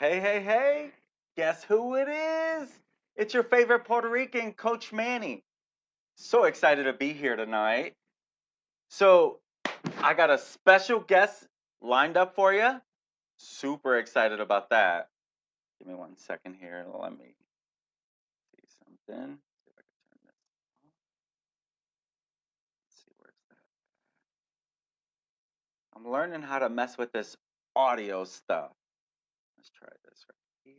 Hey, hey, hey, guess who it is? It's your favorite Puerto Rican, Coach Manny. So excited to be here tonight. So, I got a special guest lined up for you. Super excited about that. Give me 1 second here. Let me see something. See if I can turn this on. Let's see, where's that? I'm learning how to mess with this audio stuff. Let's try this right here.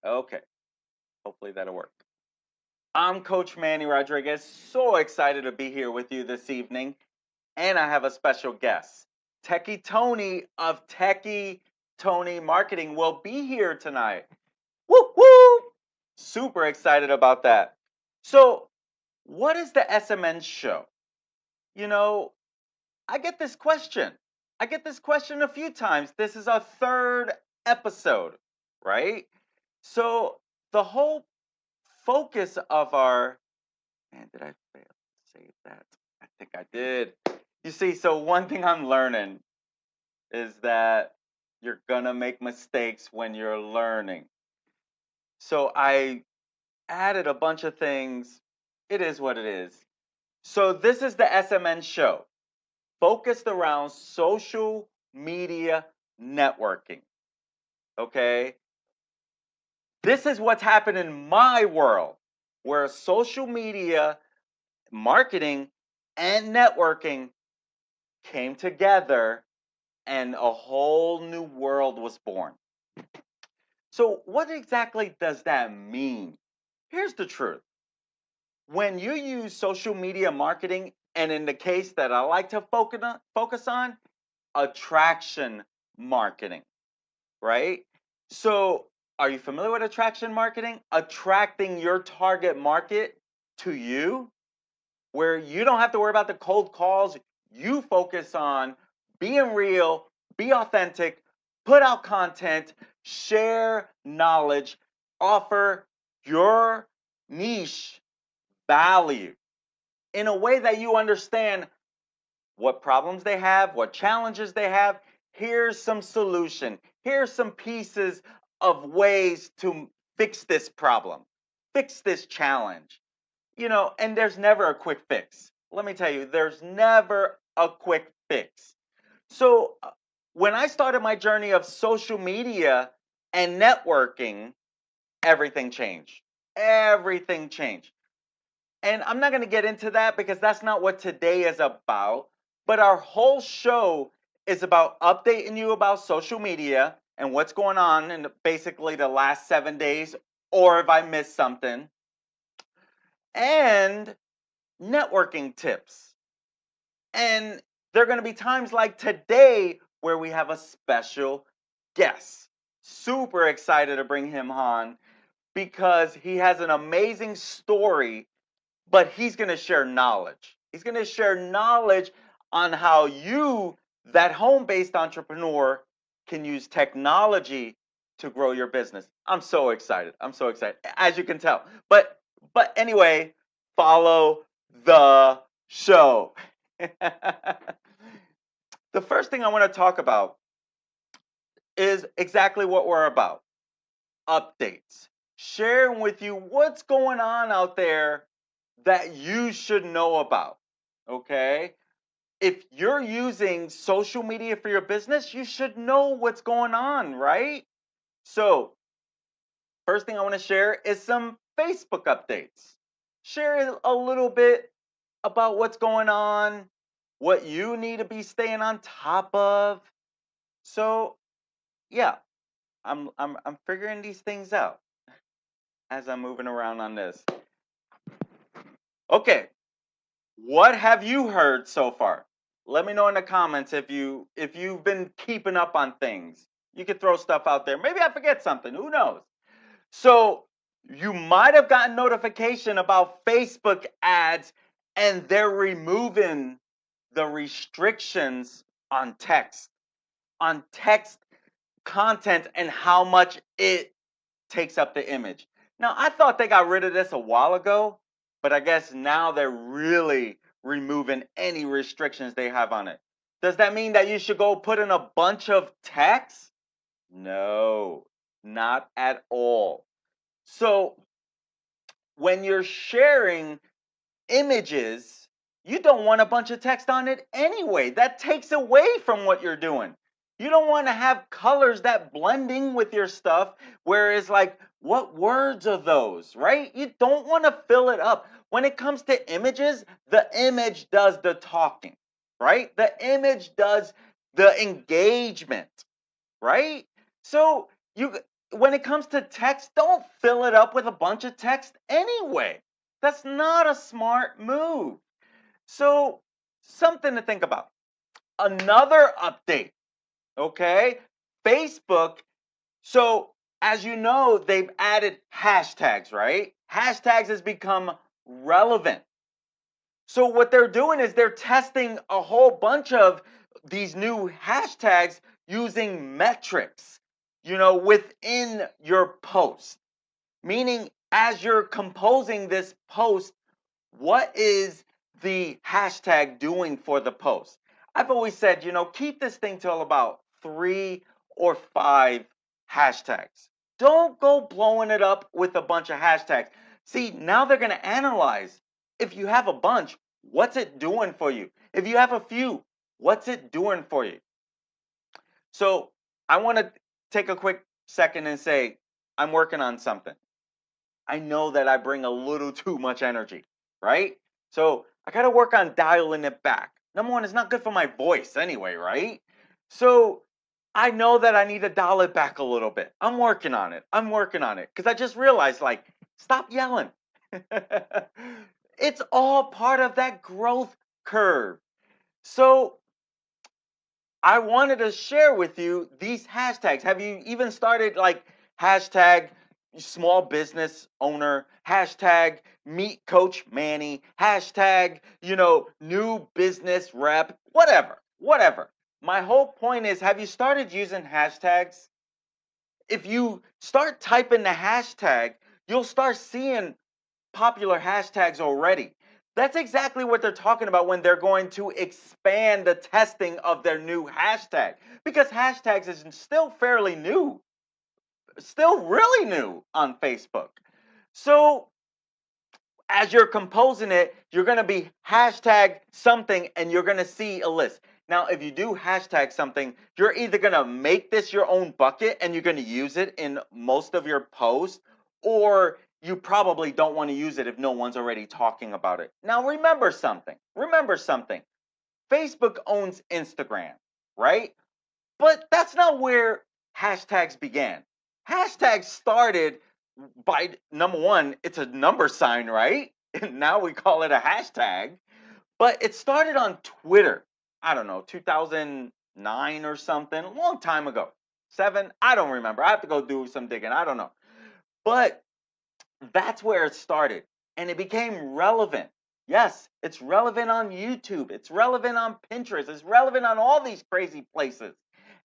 Okay, hopefully that'll work. I'm Coach Manny Rodriguez. So excited to be here with you this evening. And I have a special guest. Techy Tony of Techy Tony Marketing will be here tonight. Woo woo! Super excited about that. So, what is the SMN show? You know, I get this question. I get this question a few times. This is our third episode, right? So, the whole focus of our Man, did I fail to save that? I think I did. You see, so one thing I'm learning is that you're gonna make mistakes when you're learning. So I added a bunch of things. It is what it is. So this is the SMN show, focused around social media networking. Okay? This is what's happened in my world, where social media marketing and networking came together and a whole new world was born. So, what exactly does that mean? Here's the truth. When you use social media marketing, and in the case that I like to focus on, attraction marketing, right? So, are you familiar with attraction marketing? Attracting your target market to you, where you don't have to worry about the cold calls. You focus on being real, be authentic, put out content, share knowledge, offer your niche value in a way that you understand what problems they have, what challenges they have. Here's some solution. Here's some pieces of ways to fix this problem, fix this challenge. And there's never a quick fix. Let me tell you, there's never a quick fix. So, when I started my journey of social media and networking, everything changed. Everything changed. And I'm not going to get into that because that's not what today is about. But our whole show is about updating you about social media and what's going on in basically the last 7 days, or if I missed something, and networking tips. And there are going to be times like today where we have a special guest. Super excited to bring him on because he has an amazing story, but he's going to share knowledge. He's going to share knowledge on how you, that home based entrepreneur, can use technology to grow your business. I'm so excited. I'm so excited, as you can tell. But anyway, follow the show. The first thing I want to talk about is exactly what we're about: updates. Sharing with you what's going on out there that you should know about. Okay? If you're using social media for your business, you should know what's going on, right? So, first thing I want to share is some Facebook updates. Share a little bit about what's going on, what you need to be staying on top of. So, yeah, I'm figuring these things out as I'm moving around on this. Okay, what have you heard so far? Let me know in the comments if you've been keeping up on things. You could throw stuff out there. Maybe I forget something. Who knows? So you might have gotten notification about Facebook ads, and they're removing the restrictions on text content and how much it takes up the image. Now, I thought they got rid of this a while ago, but I guess now they're really removing any restrictions they have on it. Does that mean that you should go put in a bunch of text? No, not at all. So when you're sharing images, you don't want a bunch of text on it anyway. That takes away from what you're doing. You don't want to have colors that blending with your stuff, where it's like, what words are those, right? You don't want to fill it up. When it comes to images, the image does the talking, right? The image does the engagement, right? So you when it comes to text, don't fill it up with a bunch of text anyway. That's not a smart move. So something to think about. Another update, okay? Facebook, so as you know, they've added hashtags, right? Hashtags has become relevant. So what they're doing is they're testing a whole bunch of these new hashtags using metrics, within your post. Meaning, as you're composing this post, what is the hashtag doing for the post? I've always said, keep this thing till about 3 or 5 hashtags. Don't go blowing it up with a bunch of hashtags. See, now they're going to analyze. If you have a bunch, what's it doing for you? If you have a few, what's it doing for you? So I want to take a quick second and say, I'm working on something. I know that I bring a little too much energy, right? So I got to work on dialing it back. Number one, it's not good for my voice anyway, right? So I know that I need to dial it back a little bit. I'm working on it. I'm working on it because I just realized, like, stop yelling. It's all part of that growth curve. So I wanted to share with you these hashtags. Have you even started like hashtag small business owner, hashtag meet coach Manny, hashtag, new business rep, whatever, whatever. My whole point is, have you started using hashtags? If you start typing the hashtag, you'll start seeing popular hashtags already. That's exactly what they're talking about when they're going to expand the testing of their new hashtag. Because hashtags is still fairly new, still really new on Facebook. So as you're composing it, you're going to be hashtag something and you're going to see a list. Now, if you do hashtag something, you're either going to make this your own bucket and you're going to use it in most of your posts, or you probably don't want to use it if no one's already talking about it. Now, remember something. Remember something. Facebook owns Instagram, right? But that's not where hashtags began. Hashtags started by number one, it's a number sign, right? And now we call it a hashtag. But it started on Twitter. I don't know, 2009 or something, a long time ago. 7, I don't remember. I have to go do some digging. I don't know. But that's where it started. And it became relevant. Yes, it's relevant on YouTube. It's relevant on Pinterest. It's relevant on all these crazy places.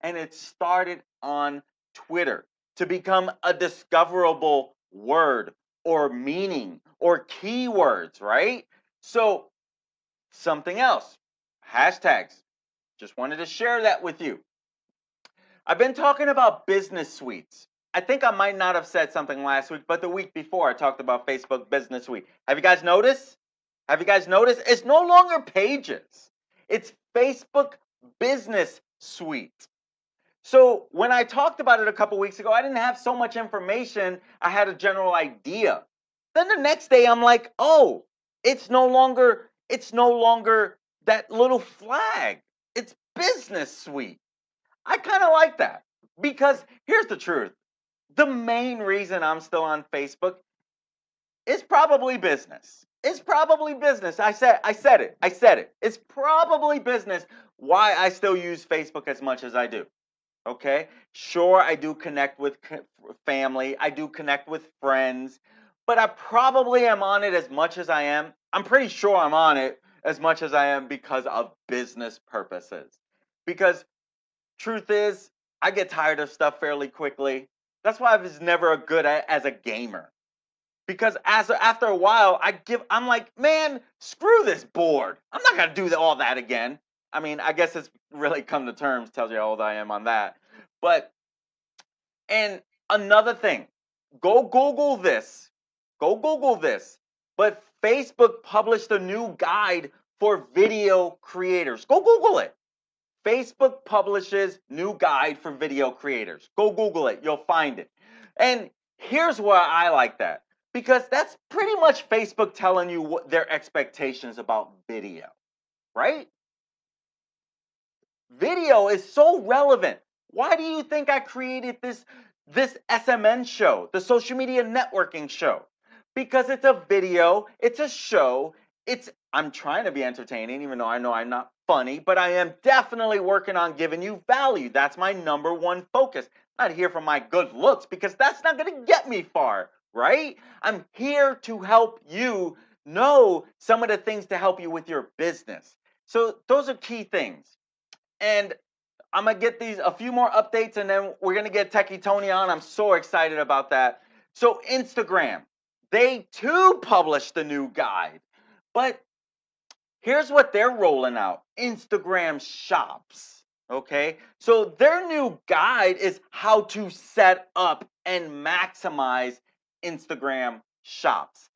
And it started on Twitter to become a discoverable word or meaning or keywords, right? So, something else, hashtags. Just wanted to share that with you. I've been talking about business suites. I think I might not have said something last week, but the week before I talked about Facebook Business Suite. Have you guys noticed? Have you guys noticed? It's no longer pages. It's Facebook Business Suite. So when I talked about it a couple weeks ago, I didn't have so much information. I had a general idea. Then the next day I'm like, "Oh, it's no longer that little flag. It's Business Suite." I kind of like that because here's the truth. The main reason I'm still on Facebook is probably business. It's probably business. I said it. I said it. It's probably business why I still use Facebook as much as I do. Okay? Sure, I do connect with family, I do connect with friends, but I probably am on it as much as I am. I'm pretty sure I'm on it as much as I am because of business purposes. Because truth is, I get tired of stuff fairly quickly. That's why I was never a good as a gamer. Because after a while, I'm like, man, screw this board. I'm not gonna do all that again. I mean, I guess it's really come to terms, tells you how old I am on that. But And another thing, go Google this. Go Google this. But Facebook published a new guide for video creators. Go Google it. Facebook publishes new guide for video creators. Go Google it. You'll find it. And here's why I like that. Because that's pretty much Facebook telling you what their expectations about video, right? Video is so relevant. Why do you think I created this SMN show, the social media networking show? Because it's a video, it's a show, I'm trying to be entertaining even though I know I'm not funny, but I am definitely working on giving you value. That's my number one focus. I'm not here for my good looks because that's not going to get me far, right? I'm here to help you know some of the things to help you with your business. So those are key things. And I'm gonna get these a few more updates, and then we're gonna get Techy Tony on. I'm so excited about that. So Instagram, they too published the new guide, but here's what they're rolling out: Instagram Shops. Okay, so their new guide is how to set up and maximize Instagram Shops.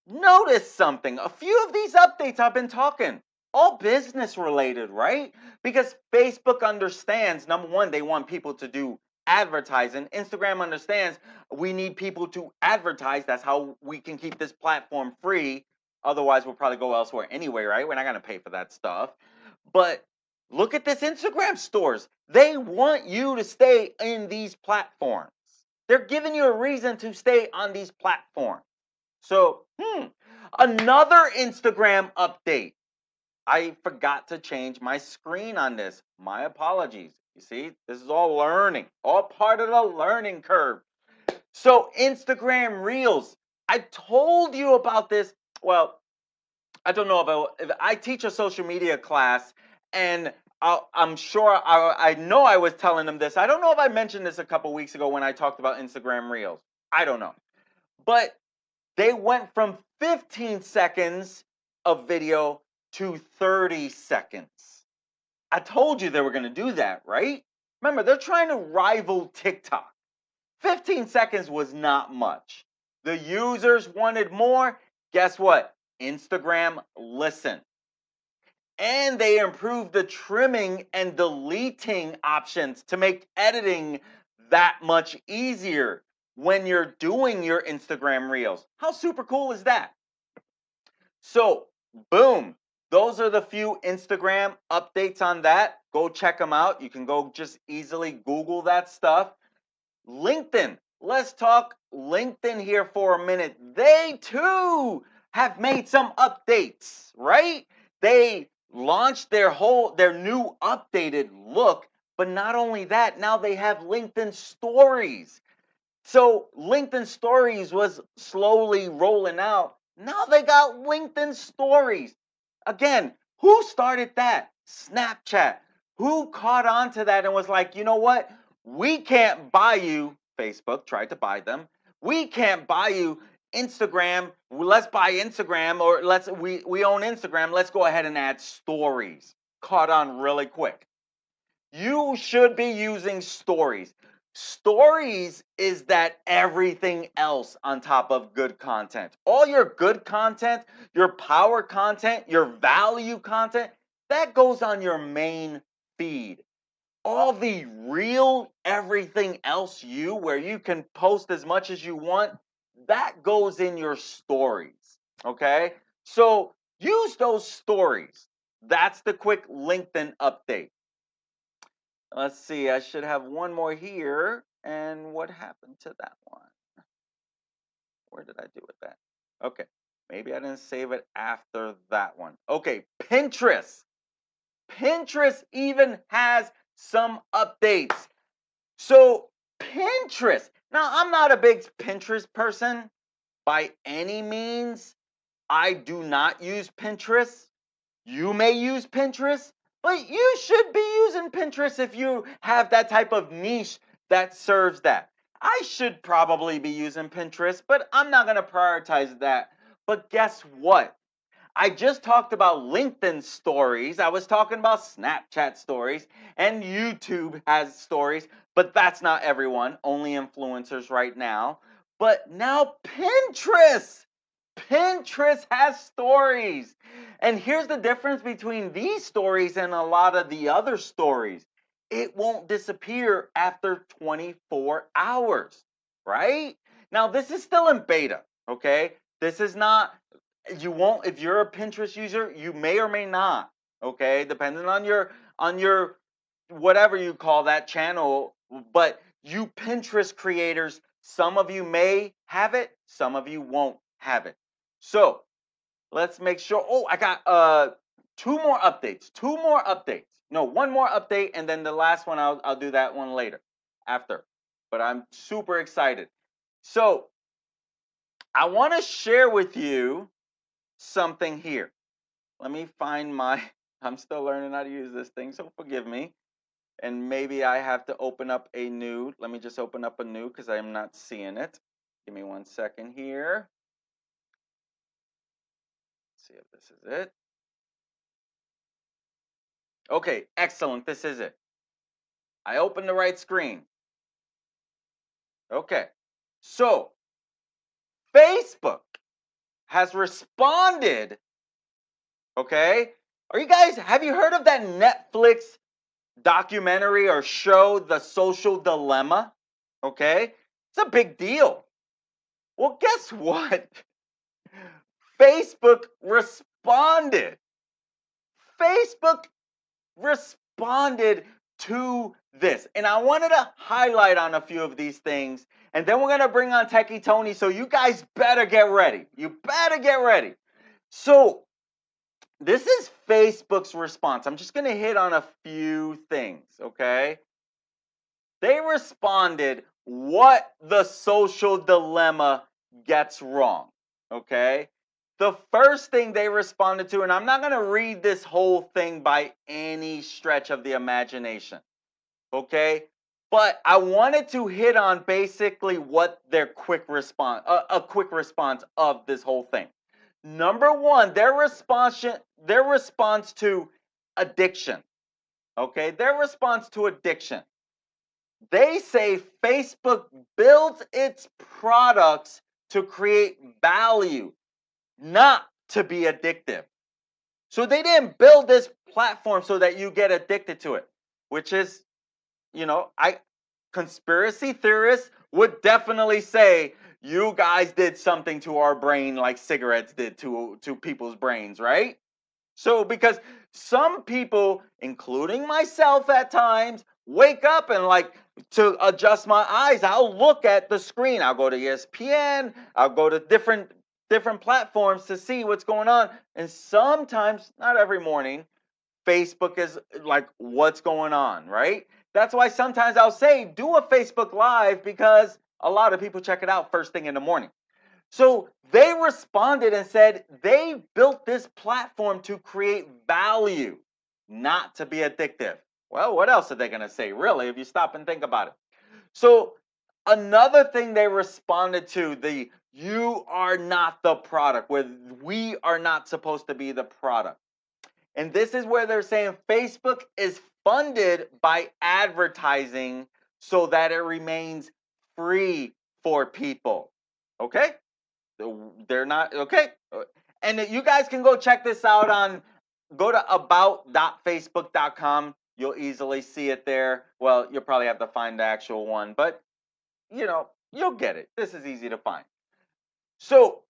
Notice something. A few of these updates I've been talking, all business related, right? Because Facebook understands, number one, they want people to do advertising. Instagram understands we need people to advertise. That's how we can keep this platform free. Otherwise, we'll probably go elsewhere anyway, right? We're not going to pay for that stuff. But look at this Instagram stores. They want you to stay in these platforms. They're giving you a reason to stay on these platforms. So, another Instagram update. I forgot to change my screen on this. My apologies. You see, this is all learning, all part of the learning curve. So, Instagram Reels. I told you about this. Well, I don't know about, I teach a social media class, and I'm sure I know I was telling them this. I don't know if I mentioned this a couple weeks ago when I talked about Instagram Reels. I don't know. But they went from 15 seconds of video to 30 seconds. I told you they were going to do that, right? Remember, they're trying to rival TikTok. 15 seconds was not much. The users wanted more. Guess what? Instagram listened. And they improved the trimming and deleting options to make editing that much easier when you're doing your Instagram Reels. How super cool is that? So, boom. Those are the few Instagram updates on that. Go check them out. You can go just easily Google that stuff. LinkedIn. Let's talk LinkedIn here for a minute. They too have made some updates, right? They launched their new updated look, but not only that, now they have LinkedIn Stories. So LinkedIn Stories was slowly rolling out. Now they got LinkedIn Stories. Again, who started that? Snapchat. Who caught on to that and was like, you know what? We can't buy you. Facebook tried to buy them. We can't buy you Instagram. Let's buy Instagram, or we own Instagram. Let's go ahead and add stories. Caught on really quick. You should be using stories. Stories is that everything else on top of good content. All your good content, your power content, your value content, that goes on your main feed. All the real everything else where you can post as much as you want, that goes in your stories. Okay? So use those stories. That's the quick LinkedIn update. Let's see, I should have one more here. And what happened to that one? Where did I do with that? Okay, maybe I didn't save it after that one. Okay, Pinterest. Pinterest even has some updates. So, Pinterest. Now, I'm not a big Pinterest person by any means. I do not use Pinterest. You may use Pinterest, but you should be using Pinterest if you have that type of niche that serves that. I should probably be using Pinterest, but I'm not going to prioritize that. But guess what? I just talked about LinkedIn stories. I was talking about Snapchat stories, and YouTube has stories, but that's not everyone, only influencers right now. But now Pinterest. Pinterest has stories. And here's the difference between these stories and a lot of the other stories. It won't disappear after 24 hours, right? Now, this is still in beta, okay? This is not, you won't, if you're a Pinterest user, you may or may not, okay? Depending on your whatever you call that channel, but you Pinterest creators, some of you may have it, some of you won't have it. So, let's make sure. Oh, I got two more updates. Two more updates. No, one more update, and then the last one I'll do that one later, after. But I'm super excited. So I want to share with you something here. Let me find my. I'm still learning how to use this thing, so forgive me. And maybe I have to open up a new. Let me just open up a new because I am not seeing it. Give me 1 second here. Let's see if this is it. Okay, excellent. This is it. I opened the right screen. Okay. So, Facebook has responded. Okay. Have you heard of that Netflix documentary or show, The Social Dilemma? Okay. It's a big deal. Well, guess what? Facebook responded. Facebook responded to this. And I wanted to highlight on a few of these things. And then we're going to bring on Techy Tony. So you guys better get ready. You better get ready. So this is Facebook's response. I'm just going to hit on a few things, okay? They responded what the social dilemma gets wrong, okay? The first thing they responded to, and I'm not going to read this whole thing by any stretch of the imagination, okay? But I wanted to hit on basically what their quick response, a quick response of this whole thing. Number one, their response to addiction, okay? Their response to addiction. They say Facebook builds its products to create value, not to be addictive. So they didn't build this platform so that you get addicted to it, which is, conspiracy theorists would definitely say you guys did something to our brain like cigarettes did to people's brains, right? So because some people, including myself at times, wake up and to adjust my eyes, I'll look at the screen. I'll go to ESPN, I'll go to different platforms to see what's going on. And sometimes, not every morning, Facebook is like, what's going on, right? That's why sometimes I'll say, do a Facebook Live because a lot of people check it out first thing in the morning. So they responded and said they built this platform to create value, not to be addictive. Well, what else are they going to say, really, if you stop and think about it? So another thing they responded to, the you are not the product, where we are not supposed to be the product. And this is where they're saying Facebook is funded by advertising so that it remains free for people. Okay? They're not, okay? And you guys can go check this out go to about.facebook.com. You'll easily see it there. Well, you'll probably have to find the actual one, but you'll get it. This is easy to find. So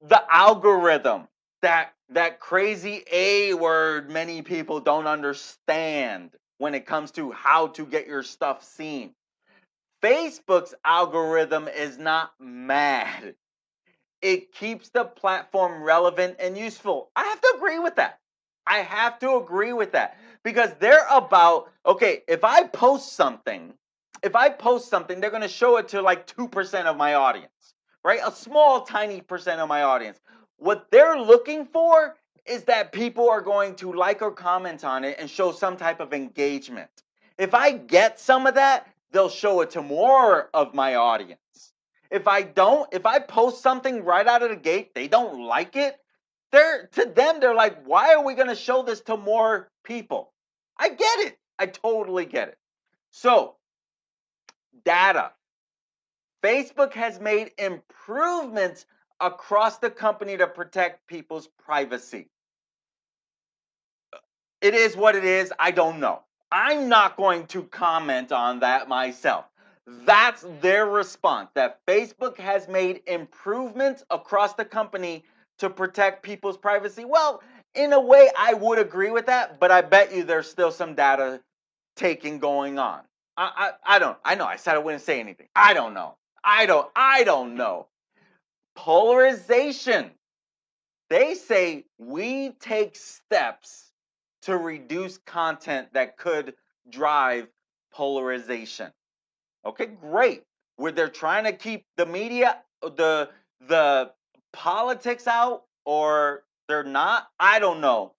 the algorithm, that crazy A word many people don't understand when it comes to how to get your stuff seen. Facebook's algorithm is not mad. It keeps the platform relevant and useful. I have to agree with that. I have to agree with that because they're about, okay, if I post something, they're going to show it to like 2% of my audience, right? A small, tiny percent of my audience. What they're looking for is that people are going to like or comment on it and show some type of engagement. If I get some of that, they'll show it to more of my audience. If I post something right out of the gate, they don't like it, They're like, why are we going to show this to more people? I get it. I totally get it. So, data. Facebook has made improvements across the company to protect people's privacy. It is what it is. I don't know. I'm not going to comment on that myself. That's their response, that Facebook has made improvements across the company to protect people's privacy. Well, in a way, I would agree with that, but I bet you there's still some data taking going on. I don't. I know. I said I wouldn't say anything. I don't know. I don't know. Polarization. They say we take steps to reduce content that could drive polarization. Okay, great. Where they're trying to keep the media, the politics out, or they're not. I don't know.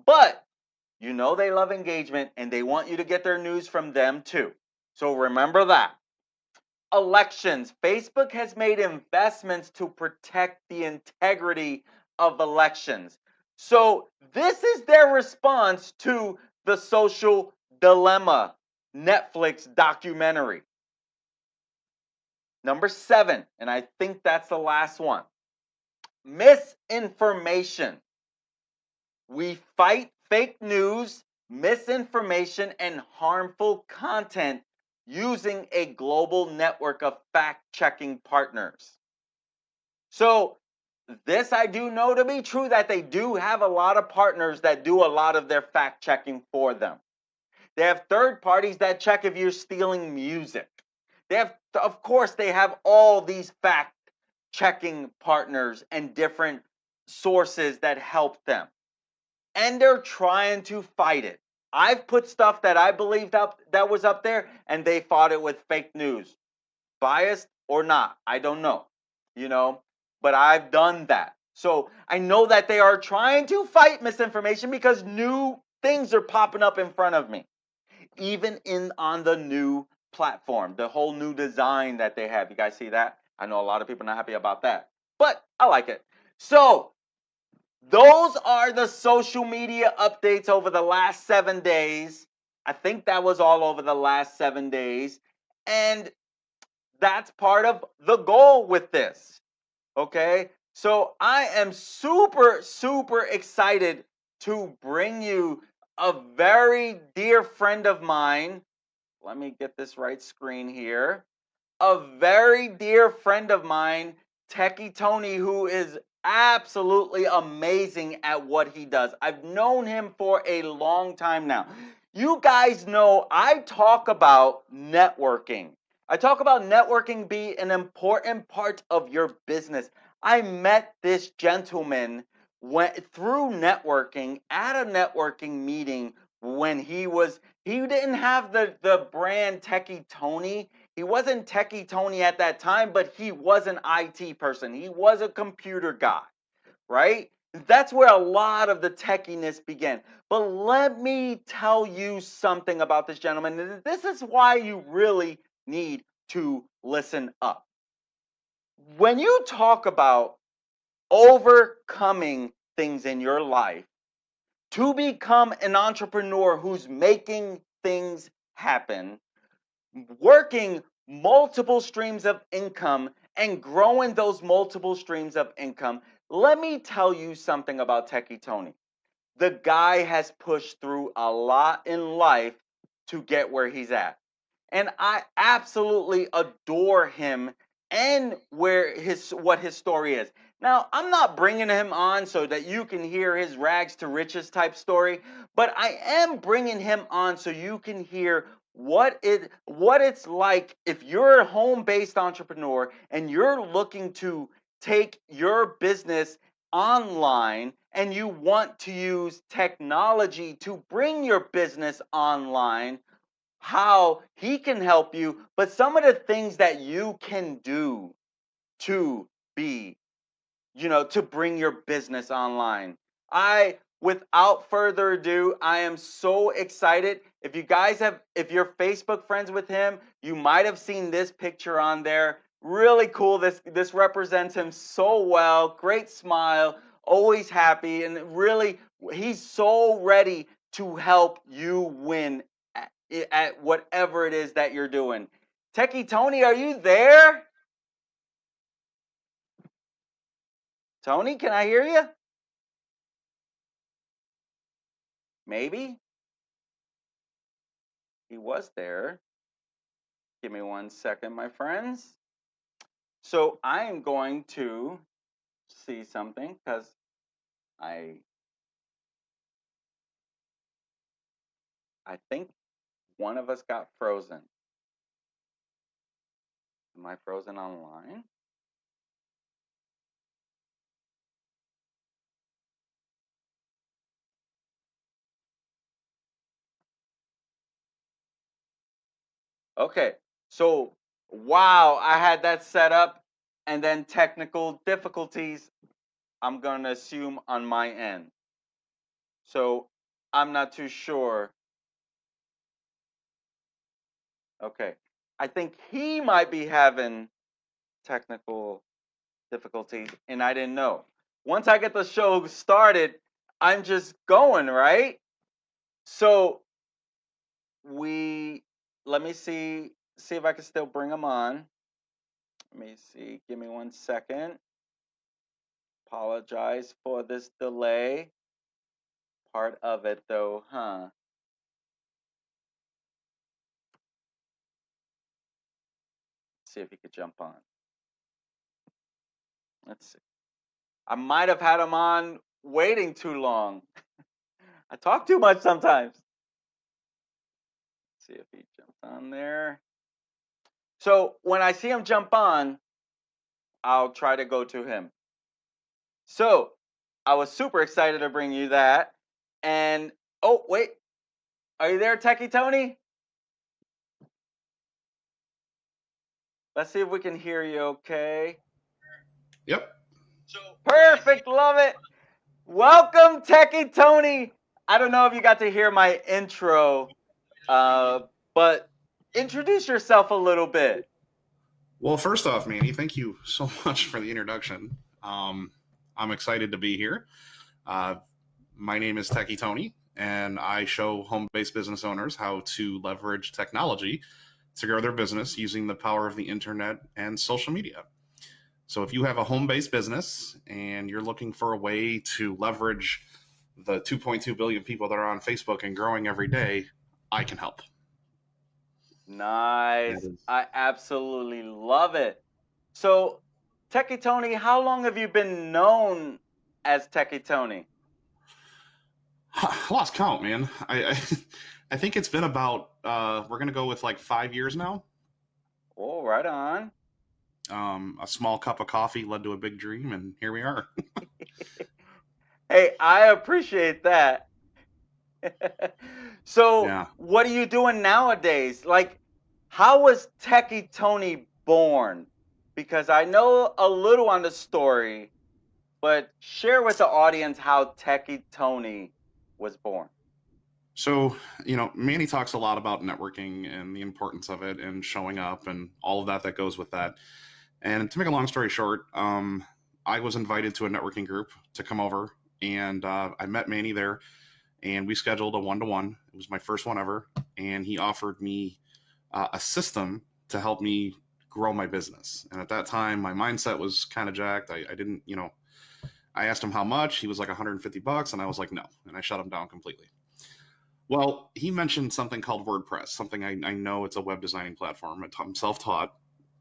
But you know they love engagement and they want you to get their news from them too. So remember that. Elections. Facebook has made investments to protect the integrity of elections. So this is their response to the Social Dilemma Netflix documentary. Number 7, and I think that's the last one. Misinformation. We fight fake news, misinformation, and harmful content using a global network of fact-checking partners. So, this I do know to be true, that they do have a lot of partners that do a lot of their fact-checking for them. They have third parties that check if you're stealing music. They have, of course, they have all these fact-checking partners and different sources that help them. And they're trying to fight it. I've put stuff that I believed up that was up there, and they fought it with fake news. Biased or not, I don't know. You know, but I've done that. So I know that they are trying to fight misinformation because new things are popping up in front of me. Even in on the new platform, the whole new design that they have. You guys see that? I know a lot of people are not happy about that, but I like it. So those are the social media updates over the last 7 days. I think that was all over the last 7 days. And that's part of the goal with this. Okay? So I am super, super excited to bring you a very dear friend of mine. Let me get this right screen here. A very dear friend of mine, Techy Tony, who is absolutely amazing at what he does. I've known him for a long time now. You guys know I talk about networking. I talk about networking being an important part of your business. I met this gentleman through networking at a networking meeting when he didn't have the brand Techy Tony. He wasn't Techy Tony at that time, but he was an IT person. He was a computer guy, right? That's where a lot of the techiness began. But let me tell you something about this gentleman. This is why you really need to listen up. When you talk about overcoming things in your life to become an entrepreneur who's making things happen, working multiple streams of income and growing those multiple streams of income, let me tell you something about Techy Tony. The guy has pushed through a lot in life to get where he's at. And I absolutely adore him and what his story is. Now, I'm not bringing him on so that you can hear his rags to riches type story, but I am bringing him on so you can hear what it's like if you're a home-based entrepreneur and you're looking to take your business online and you want to use technology to bring your business online, how he can help you, but some of the things that you can do to be, to bring your business online. Without further ado, I am so excited. If you're Facebook friends with him, you might have seen this picture on there. Really cool. This represents him so well. Great smile. always happy, and really, he's so ready to help you win at whatever it is that you're doing. Techy Tony, are you there? Tony, can I hear you? Maybe he was there. Give me 1 second, my friends. So I am going to see something because I think one of us got frozen. Am I frozen online? Okay, so wow, I had that set up and then technical difficulties, I'm going to assume on my end. So I'm not too sure. Okay, I think he might be having technical difficulties and I didn't know. Once I get the show started, I'm just going, right? So let me see if I can still bring them on. Let me see. Give me 1 second. Apologize for this delay. Part of it though, huh? Let's see if he could jump on. Let's see. I might have had him on waiting too long. I talk too much sometimes. Let's see if he jumps on there. So when I see him jump on, I'll try to go to him. So I was super excited to bring you that. And oh, wait. Are you there, Techy Tony? Let's see if we can hear you okay. Yep. Perfect. Love it. Welcome, Techy Tony. I don't know if you got to hear my intro, but introduce yourself a little bit. Well, first off, Manny, thank you so much for the introduction. I'm excited to be here. My name is Techy Tony, and I show home-based business owners how to leverage technology to grow their business using the power of the internet and social media. So if you have a home-based business and you're looking for a way to leverage the 2.2 billion people that are on Facebook and growing every day, I can help. Nice. I absolutely love it. So, Techy Tony, how long have you been known as Techy Tony? I lost count, man. I think it's been about we're gonna go with like 5 years now. Oh, right on. A small cup of coffee led to a big dream, and here we are. Hey, I appreciate that. So, Yeah. what are you doing nowadays? Like, how was Techy Tony born? Because I know a little on the story, but share with the audience how Techy Tony was born. So, Manny talks a lot about networking and the importance of it and showing up and all of that goes with that. And to make a long story short, I was invited to a networking group to come over, and I met Manny there, and we scheduled a one-to-one. It was my first one ever, and he offered me a system to help me grow my business. And at that time, my mindset was kind of jacked. I didn't, I asked him how much. He was like $150, and I was like, no, and I shut him down completely. Well, he mentioned something called WordPress, something I know it's a web designing platform. I'm self-taught.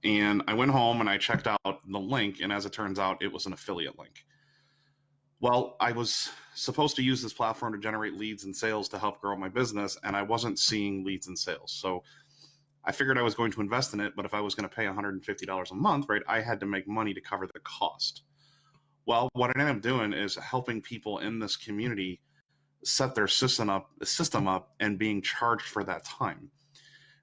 And I went home and I checked out the link, and as it turns out, it was an affiliate link. Well, I was supposed to use this platform to generate leads and sales to help grow my business, and I wasn't seeing leads and sales. So I figured I was going to invest in it, but if I was going to pay $150 a month, right, I had to make money to cover the cost. Well, what I ended up doing is helping people in this community set their system up and being charged for that time.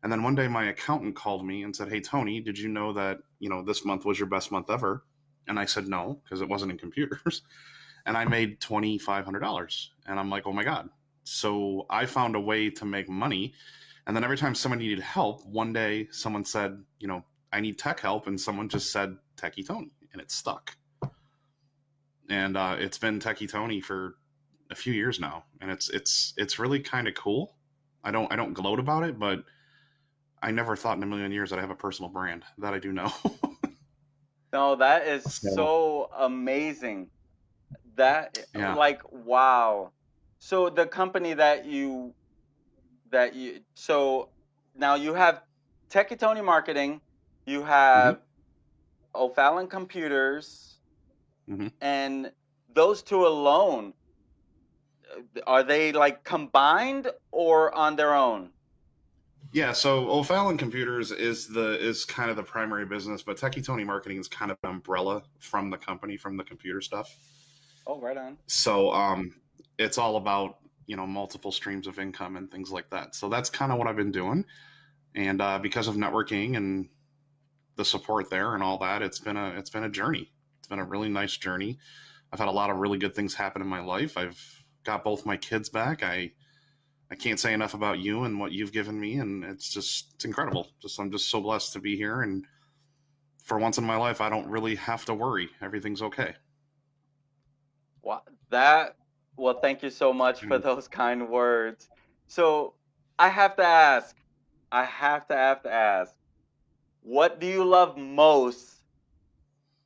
And then one day my accountant called me and said, "Hey, Tony, did you know that, this month was your best month ever?" And I said, no, because it wasn't in computers. And I made $2,500. And I'm like, oh my God. So I found a way to make money. And then every time someone needed help, one day someone said, I need tech help. And someone just said, Techy Tony, and it stuck. and it's been Techy Tony for a few years now, and it's really kind of cool. I don't gloat about it, but I never thought in a million years that I have a personal brand that I do know. No, that is So so amazing. That yeah. like wow. So the company so now you have Techy Tony Marketing, you Hmm. have O'Fallon Computers, Hmm. and those two alone, are they like combined or on their own? Yeah, so O'Fallon Computers is kind of the primary business, but Techy Tony Marketing is kind of an umbrella from the company, from the computer stuff. Oh, right on. So it's all about multiple streams of income and things like that. So that's kind of what I've been doing, and because of networking and the support there and all that, it's been a journey. It's been a really nice journey. I've had a lot of really good things happen in my life. I've got both my kids back. I can't say enough about you and what you've given me, and it's incredible. I'm just so blessed to be here, and for once in my life, I don't really have to worry. Everything's okay. Wow, that well, thank you so much for And, those kind words. So I have to ask, I have to ask, what do you love most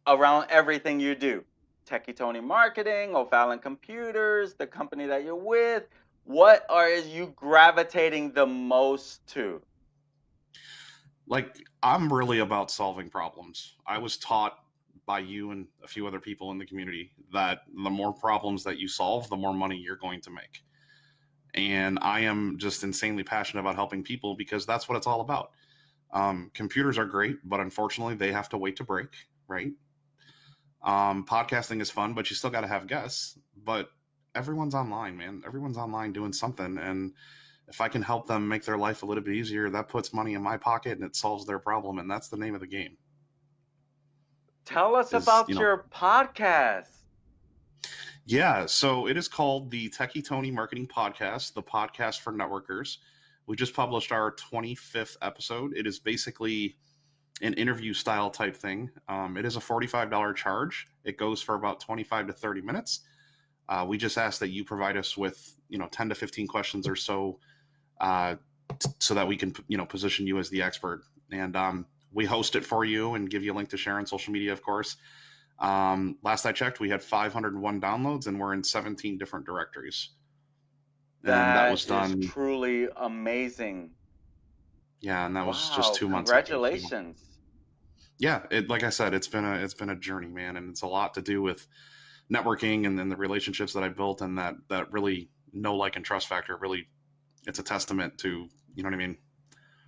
around everything you do? Techie Tony Marketing, O'Fallon Computers, the company that you're with. What are you gravitating the most to? like, I'm really about solving problems. I was taught by you and a few other people in the community that the more problems that you solve, the more money you're going to make. And I am just insanely passionate about helping people because that's what it's all about. Computers are great, but unfortunately, they have to wait to break, right? Podcasting is fun, but you still got to have guests. But everyone's online, man. Everyone's online doing something, and if I can help them make their life a little bit easier, that puts money in my pocket and it solves their problem, and that's the name of the game. Tell us Is about your podcast. Yeah, so it is called the Techy Tony Marketing Podcast, the podcast for networkers. We just published our 25th episode. It is basically an interview style type thing. It is a $45 charge. It goes for about 25 to 30 minutes. We just ask that you provide us with 10 to 15 questions or so, so that we can position you as the expert. And we host it for you and give you a link to share on social media, of course. Last I checked, we had 501 downloads and we're in 17 different directories. And that That was is done, truly amazing. yeah, and that was just Wow, 2 months ago. So congratulations. yeah, like I said, it's been a journey, man, and it's a lot to do with networking and then the relationships that I built and that really know, like, and trust factor. Really, it's a testament to, you know what I mean.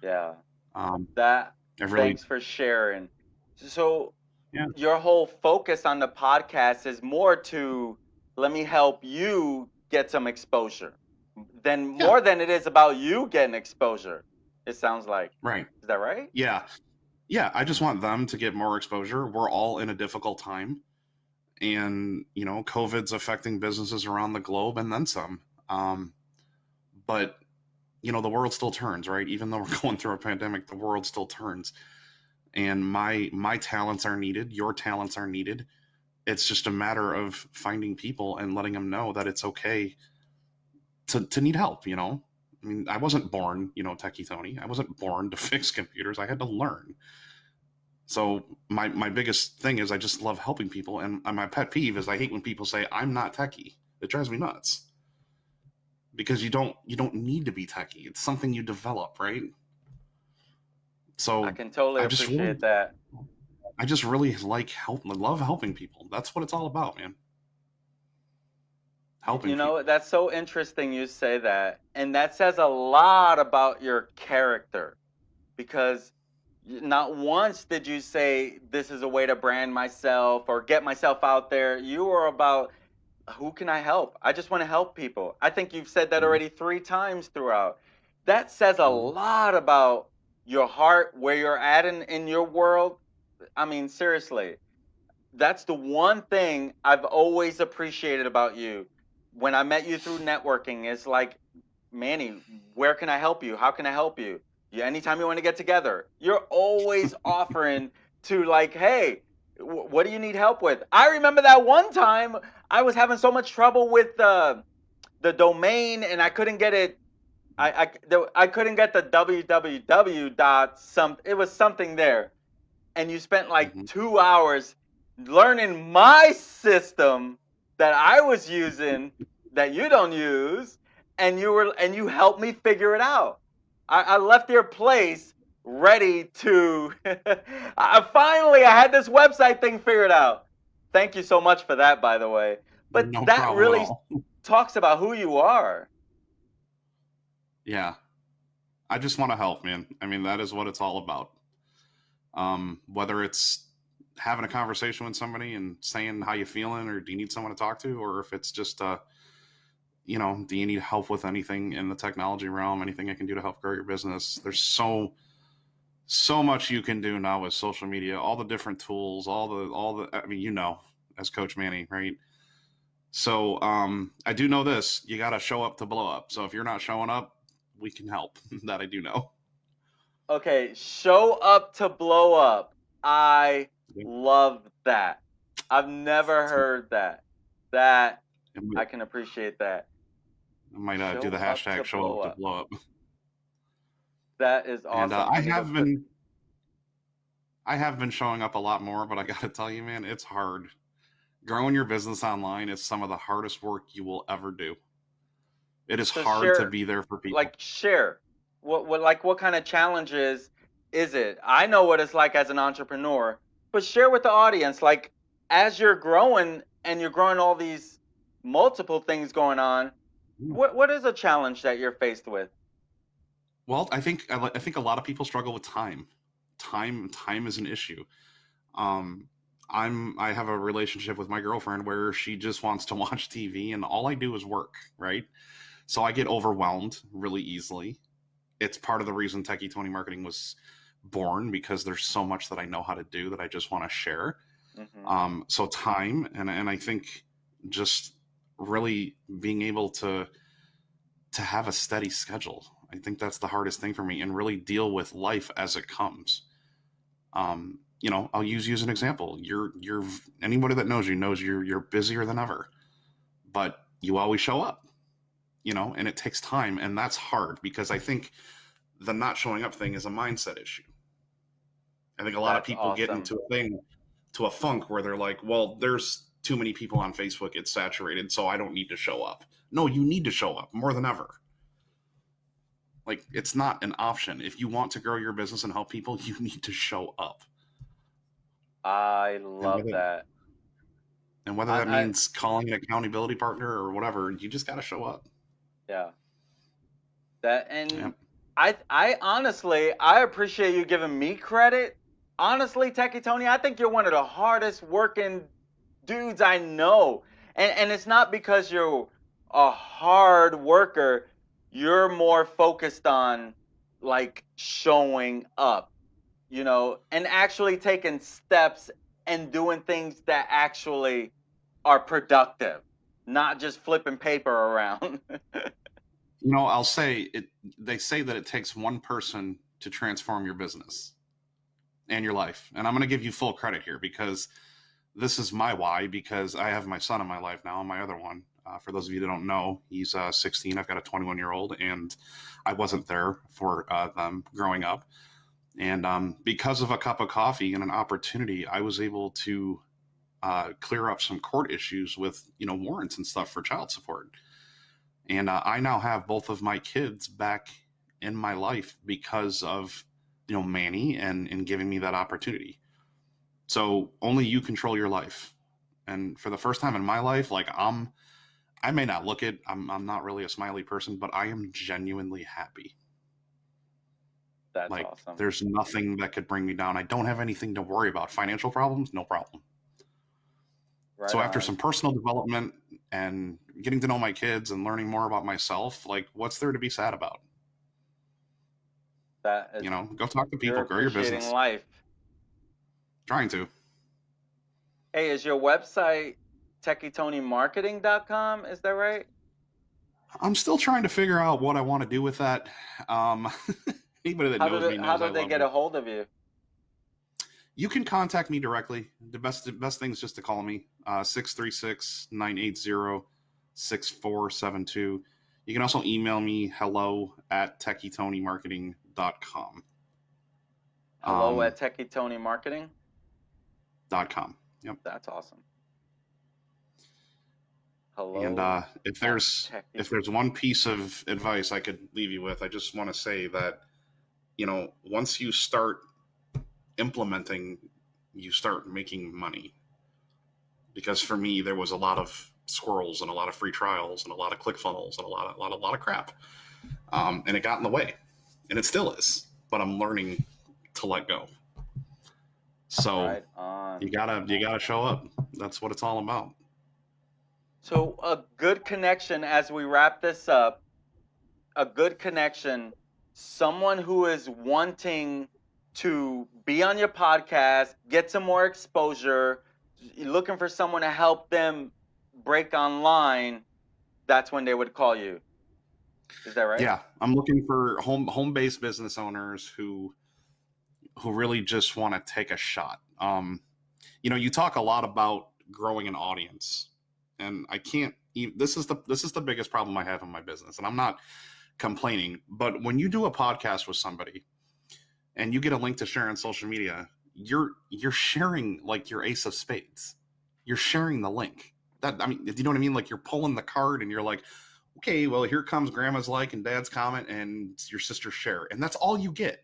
Yeah. Um, That I've really, thanks for sharing. So yeah, your whole focus on the podcast is more to let me help you get some exposure than yeah, more than it is about you getting exposure. It sounds like. right, Is that right? yeah, yeah. I just want them to get more exposure. We're all in a difficult time, and COVID's affecting businesses around the globe and then some. But the world still turns, right? Even though we're going through a pandemic, the world still turns, and my talents are needed. Your talents are needed. It's just a matter of finding people and letting them know that it's okay to need help. I mean, I wasn't born, Techie Tony. I wasn't born to fix computers. I had to learn. So my biggest thing is I just love helping people, and my pet peeve is I hate when people say I'm not techie. It drives me nuts because you don't need to be techie. It's something you develop, right? I So can totally I just really appreciate that. I just really like help. I love helping people. That's what it's all about, man. You Helping know, people. that's so interesting you say that. And that says a lot about your character because not once did you say this is a way to brand myself or get myself out there. You are about who can I help? I just want to help people. I think you've said that Mm-hmm. already 3 times throughout. That says a Mm-hmm. lot about your heart, where you're at in your world. I mean, seriously, that's the one thing I've always appreciated about you. When I met you through networking, it's like, Manny, where can I help you? How can I help you? Anytime you want to get together, you're always offering to like, hey, What do you need help with? I remember that one time I was having so much trouble with the domain, and I couldn't get it. I couldn't get the www dot some. It was something there, and you spent like Mhm. 2 hours learning my system that I was using that you don't use, and you helped me figure it out. I left your place ready to. I had this website thing figured out. Thank you so much for that, by the way. But No that problem at really all. talks about who you are. Yeah. I just want to help, man. I mean, that is what it's all about. Whether it's having a conversation with somebody and saying how you feeling, or do you need someone to talk to, or if it's just, do you need help with anything in the technology realm, anything I can do to help grow your business? There's so much you can do now with social media, all the different tools, all the. I mean, as Coach Manny, right? So I do know this: you got to show up to blow up. So if you're not showing up, we can help. That I do know. Okay, show up to blow up. I Yeah. love that. I've never heard that. That It might, I can appreciate that. I might do the Show up hashtag to show blow up to up. blow up. That is And awesome. I need to put I have been showing up a lot more, but I got to tell you, man, it's hard. Growing your business online is some of the hardest work you will ever do. It is so hard to share be there for people. like share. What kind of challenges is it? I know what it's like as an entrepreneur, but share with the audience like as you're growing and you're growing all these multiple things going on, what is a challenge that you're faced with? Well, I think a lot of people struggle with time. Time is an issue. Um, I have a relationship with my girlfriend where she just wants to watch TV, and all I do is work, right? So I get overwhelmed really easily. It's part of the reason Techy Tony Marketing was born, because there's so much that I know how to do that I just want to share. Hmm. So time, and I think just really being able to have a steady schedule. I think that's the hardest thing for me, and really deal with life as it comes. I'll use you as an example. You're anybody that knows you knows you're busier than ever, but you always show up. And it takes time, and that's hard, because I think the not showing up thing is a mindset issue. I think a lot of That's people get awesome. into a funk where they're like, well, there's too many people on Facebook, it's saturated, so I don't need to show up. No, you need to show up more than ever. Like, it's not an option. If you want to grow your business and help people, you need to show up. I And love whether that. and whether that I means calling an accountability partner or whatever, you just got to show up. yeah. That and Yep. I honestly I appreciate you giving me credit. Honestly, Techy Tony, I think you're one of the hardest working dudes I know. And it's not because you're a hard worker. You're more focused on like showing up, and actually taking steps and doing things that actually are productive, not just flipping paper around. I'll say it. They say that it takes one person to transform your business and your life, and I'm going to give you full credit here, because this is my why. Because I have my son in my life now, and my other one. For those of you that don't know, he's 16. I've got a 21-year-old, and I wasn't there for them growing up. And because of a cup of coffee and an opportunity, I was able to clear up some court issues with warrants and stuff for child support. And I now have both of my kids back in my life because of Manny and giving me that opportunity. So only you control your life. And for the first time in my life, like I may not look it. I'm not really a smiley person, but I am genuinely happy. That's Like, awesome. there's nothing that could bring me down. I don't have anything to worry about. Financial problems, no problem. Right So after on. some personal development and getting to know my kids and learning more about myself, like, what's there to be sad about? That is, Go talk to you're people, grow your appreciating business. life. Trying to. Hey, is your website techytonymarketing.com? Is that right? I'm still trying to figure out what I want to do with that. Um, Anybody that knows me How knows I do they love. get a hold of you? You can contact me directly. The best thing is just to call me, 636-980-6472. You can also email me, hello@techytonymarketing.com. Hello at Techy Tony Marketing. .com. Yep. That's awesome. And Hello. if there's one piece of advice I could leave you with, I just want to say that, once you start implementing, you start making money. Because for me, there was a lot of squirrels and a lot of free trials and a lot of ClickFunnels and a lot of crap, and it got in the way, and it still is. But I'm learning to let go. So Right on. you gotta show up. That's what it's all about. So a good connection as we wrap this up, a good connection, someone who is wanting to be on your podcast, get some more exposure, looking for someone to help them break online, that's when they would call you. Is that right? Yeah, I'm looking for home-based business owners who really just want to take a shot. You talk a lot about growing an audience, and I can't. This is the biggest problem I have in my business, and I'm not complaining. But when you do a podcast with somebody, and you get a link to share on social media, you're sharing like your ace of spades. You're sharing the link. You know what I mean? Like you're pulling the card, and you're like, okay, well, here comes grandma's like and dad's comment and your sister's share. And that's all you get,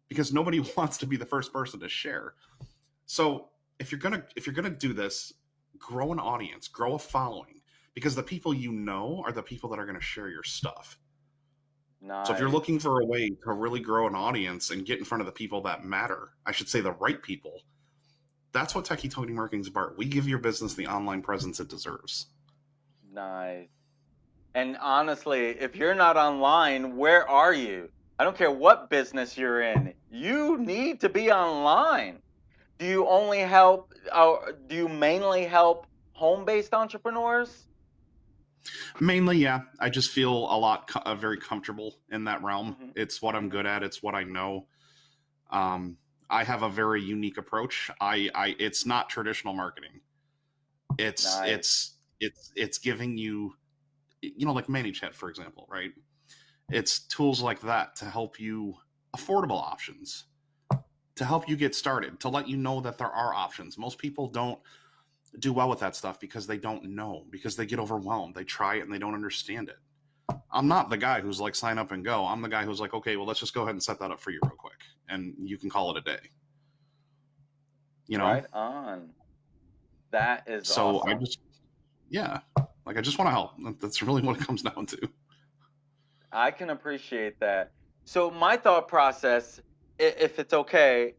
because nobody wants to be the first person to share. So if you're gonna do this, grow an audience, grow a following, because the people are the people that are gonna share your stuff. Nice. So if you're looking for a way to really grow an audience and get in front of the people that matter, I should say the right people, that's what Techy Tony Marketing is about. We give your business the online presence it deserves. Nice. And honestly, if you're not online, where are you? I don't care what business you're in. You need to be online. Do you only help, do you mainly help home-based entrepreneurs? Mainly, yeah. I just feel very comfortable in that realm. It's what I'm good at. It's what I know. I have a very unique approach. It's not traditional marketing. It's giving you, like ManyChat, for example, right? It's tools like that to help you affordable options, to help you get started, to let you know that there are options. Most people don't do well with that stuff because they don't know, because they get overwhelmed. They try it and they don't understand it. I'm not the guy who's like, sign up and go. I'm the guy who's like, okay, well, let's just go ahead and set that up for you real quick, and you can call it a day. Right on. That is so awesome. I just want to help. That's really what it comes down to. I can appreciate that. So my thought process, if it's okay,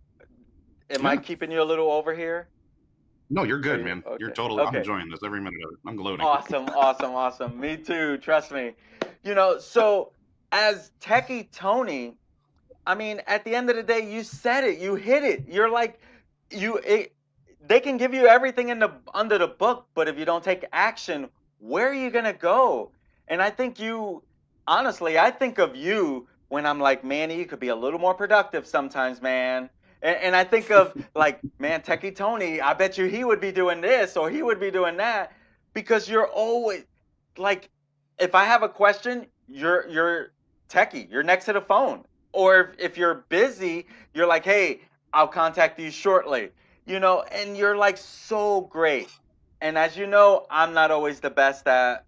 am I keeping you a little over here? No, you're good, man. Okay. You're totally. I'm enjoying this every minute of it. I'm gloating. Awesome. Me too. Trust me. So as Techy Tony, I mean, at the end of the day, you said it. You hit it. You're like, they can give you everything under the book, but if you don't take action, where are you gonna go? And I think honestly, I think of you when I'm like, Manny, you could be a little more productive sometimes, man. And I think of like, man, Techy Tony, I bet you he would be doing this or he would be doing that, because you're always like, if I have a question, you're Techy, you're next to the phone. Or if you're busy, you're like, hey, I'll contact you shortly. And you're like so great. And as you know, I'm not always the best at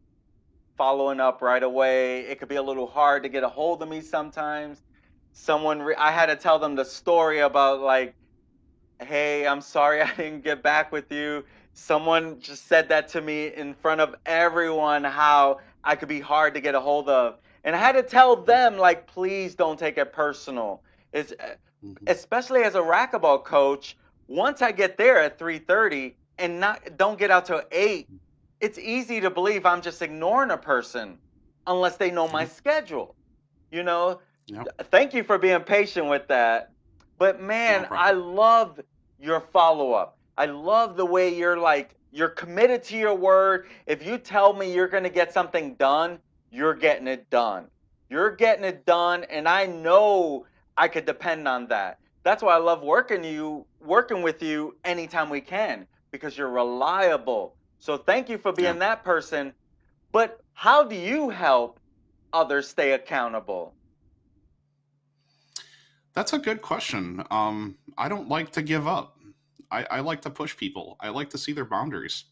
following up right away. It could be a little hard to get a hold of me sometimes. I had to tell them the story about like, hey, I'm sorry I didn't get back with you. Someone just said that to me in front of everyone, how I could be hard to get a hold of. And I had to tell them, like, please don't take it personal. It's especially as a racquetball coach, once I get there at 3:30 and don't get out till 8, it's easy to believe I'm just ignoring a person unless they know my schedule. Thank you for being patient with that. But man, I love your follow-up. I love the way you're committed to your word. If you tell me you're going to get something done, you're getting it done. You're getting it done, and I know I could depend on that. That's why I love working with you anytime we can, because you're reliable. So thank you for Yeah. being that person. But how do you help others stay accountable? That's a good question. I don't like to give up. I like to push people. I like to see their boundaries.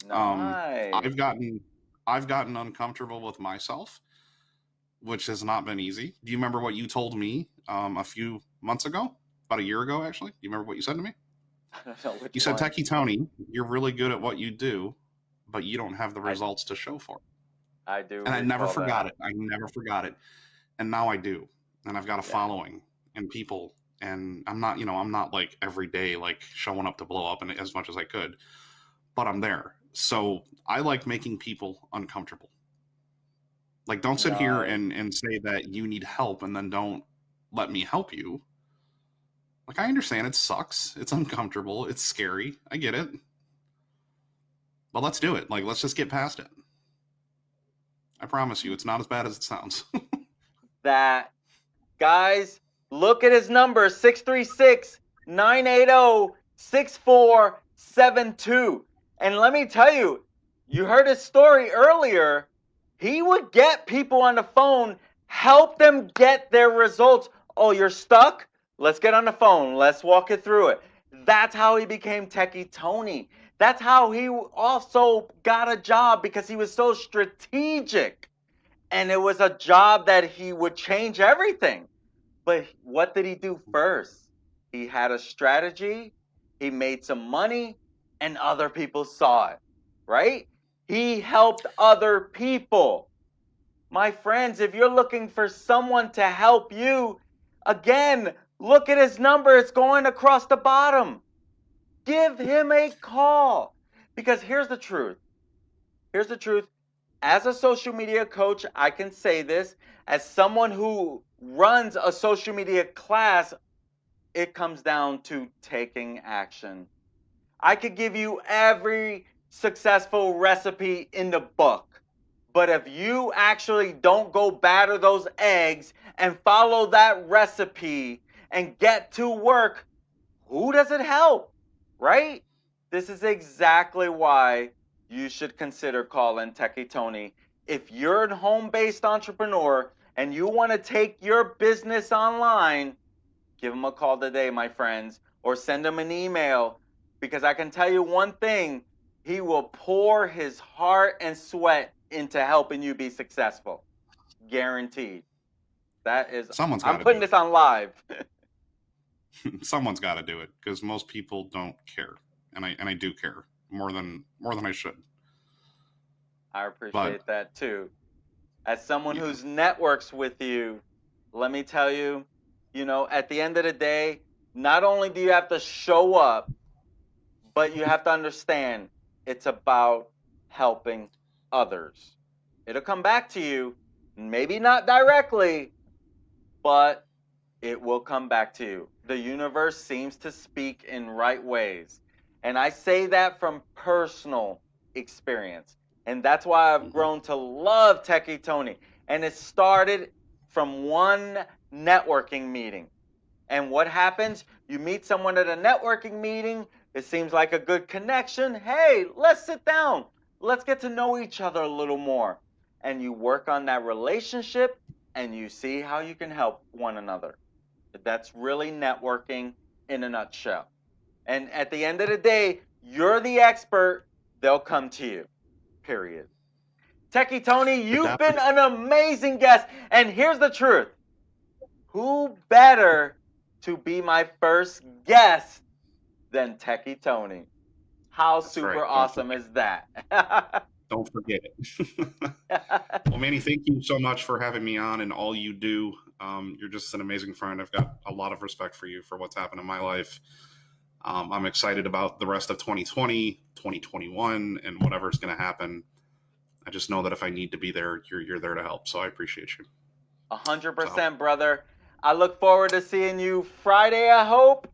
Um, Nice. I've gotten I've gotten uncomfortable with myself, which has not been easy. Do you remember what you told me a few months ago? About a year ago, actually. Do you remember what you said to me? I don't know You which said, one. Techy Tony, you're really good at what you do, but you don't have the I results to show for it. I do And I never recall that. forgot it. I never forgot it. And now I do. And I've got a Yeah. following and people. And I'm not like every day like showing up to blow up and as much as I could, but I'm there. So I like making people uncomfortable. Like, don't sit here Nice. and say that you need help and then don't let me help you. Like, I understand it sucks. It's uncomfortable. It's scary. I get it. But let's do it. Like, let's just get past it. I promise you, it's not as bad as it sounds. That guys, look at his number 636-980-6472. And let me tell you, you heard his story earlier. He would get people on the phone, help them get their results. Oh, you're stuck? Let's get on the phone. Let's walk it through it. That's how he became Techy Tony. That's how he also got a job, because he was so strategic. And it was a job that he would change everything. But what did he do first? He had a strategy, he made some money, and other people saw it, right? He helped other people. My friends, if you're looking for someone to help you, again, look at his number. It's going across the bottom. Give him a call. Because here's the truth. Here's the truth. As a social media coach, I can say this. As someone who runs a social media class, it comes down to taking action. I could give you every successful recipe in the book, but if you actually don't go batter those eggs and follow that recipe and get to work, who does it help? Right? This is exactly why you should consider calling Techy Tony. If you're a home based entrepreneur and you want to take your business online, give him a call today, my friends, or send him an email, because I can tell you one thing, he will pour his heart and sweat into helping you be successful. Guaranteed. That is, Someone's got I'm to do putting this on live. it. Someone's got to do it because most people don't care, and I do care more than I should. I But appreciate that too. As someone yeah, who's networks with you, let me tell you, at the end of the day, not only do you have to show up, but you have to understand it's about helping others. It'll come back to you, maybe not directly, but it will come back to you. The universe seems to speak in right ways. And I say that from personal experience. And that's why I've hmm grown to love Techy Tony. And it started from one networking meeting. And what happens? You meet someone at a networking meeting, it seems like a good connection. Hey, let's sit down. Let's get to know each other a little more. And you work on that relationship and you see how you can help one another. That's really networking in a nutshell. And at the end of the day, you're the expert, they'll come to you. Period. Techie Tony, you've been adapted. an amazing guest. And here's the truth, who better to be my first guest than Techie Tony? How That's right. super awesome is that? Don't forget it. Well, Manny, thank you so much for having me on and all you do. You're just an amazing friend. I've got a lot of respect for you for what's happened in my life. I'm excited about the rest of 2020, 2021, and whatever's going to happen. I just know that if I need to be there, you're there to help. So I appreciate you. So 100%, brother. I look forward to seeing you Friday, I hope.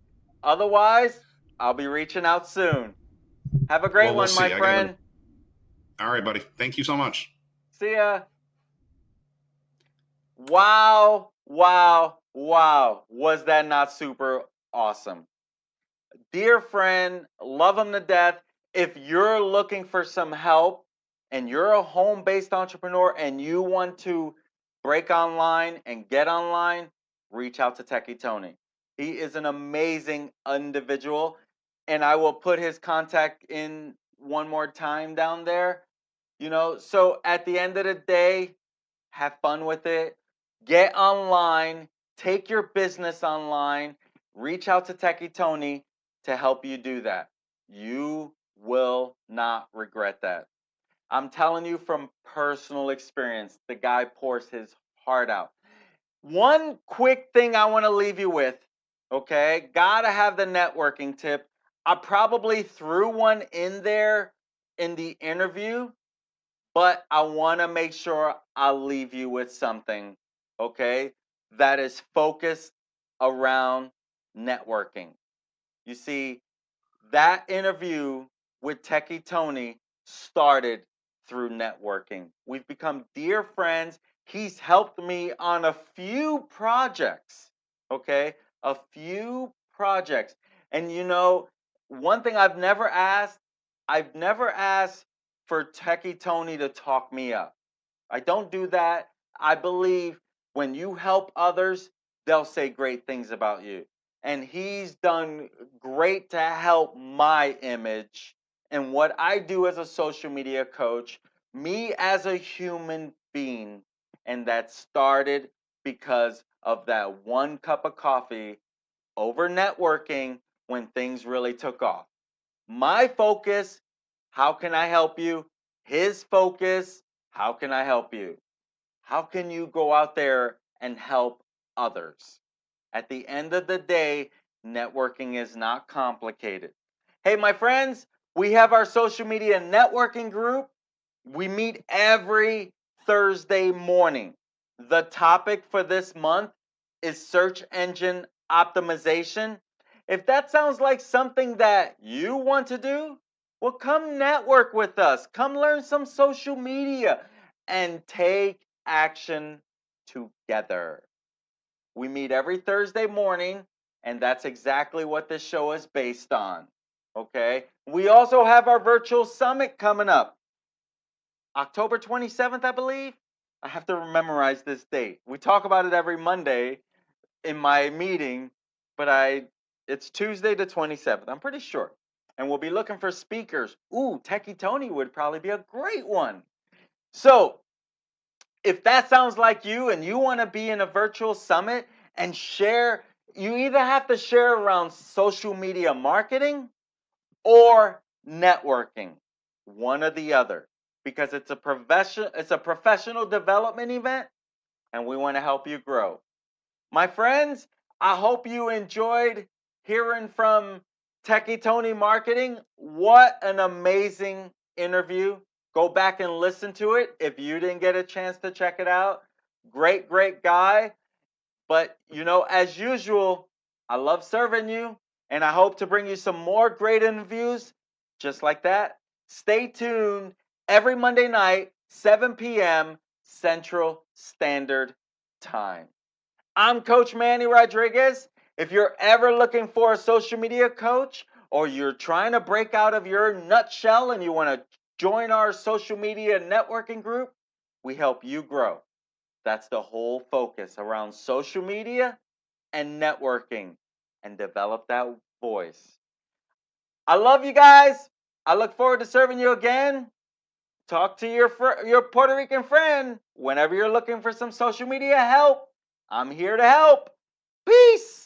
Otherwise, I'll be reaching out soon. Have a great well, we'll one, my see. I got to. friend. All right, buddy. Thank you so much. See ya. Wow, wow, Wow, was that not super awesome? Dear friend, love them to death. If you're looking for some help and you're a home based entrepreneur and you want to break online and get online, reach out to Techy Tony. He is an amazing individual, and I will put his contact in one more time down there. So at the end of the day, have fun with it, get online, take your business online, reach out to Techy Tony to help you do that. You will not regret that. I'm telling you from personal experience, the guy pours his heart out. One quick thing I want to leave you with, okay? Gotta have the networking tip. I probably threw one in there in the interview, but I want to make sure I leave you with something, okay, that is focused around networking. You see, that interview with Techie Tony started through networking. We've become dear friends. He's helped me on a few projects, okay? A few projects. And one thing I've never asked for Techie Tony to talk me up. I don't do that. I believe when you help others, they'll say great things about you. And he's done great to help my image and what I do as a social media coach, me as a human being. And that started because of that one cup of coffee over networking when things really took off. My focus, how can I help you? His focus, how can I help you? How can you go out there and help others? At the end of the day, networking is not complicated. Hey, my friends, we have our social media networking group. We meet every Thursday morning. The topic for this month is search engine optimization. If that sounds like something that you want to do, well, come network with us. Come learn some social media and take action together. We meet every Thursday morning, and that's exactly what this show is based on. Okay? We also have our virtual summit coming up. October 27th, I believe. I have to memorize this date. We talk about it every Monday in my meeting, but it's Tuesday the 27th. I'm pretty sure. And we'll be looking for speakers. Ooh, Techie Tony would probably be a great one. So, if that sounds like you and you want to be in a virtual summit and share, you either have to share around social media marketing or networking, one or the other, because it's a professional development event and we want to help you grow. My friends, I hope you enjoyed hearing from Techie Tony Marketing. What an amazing interview. Go back and listen to it if you didn't get a chance to check it out. Great, great guy. But, as usual, I love serving you, and I hope to bring you some more great interviews just like that. Stay tuned every Monday night, 7 p.m. Central Standard Time. I'm Coach Manny Rodriguez. If you're ever looking for a social media coach or you're trying to break out of your nutshell and you want to join our social media networking group, we help you grow. That's the whole focus around social media and networking and develop that voice. I love you guys. I look forward to serving you again. Talk to your Puerto Rican friend whenever you're looking for some social media help. I'm here to help. Peace.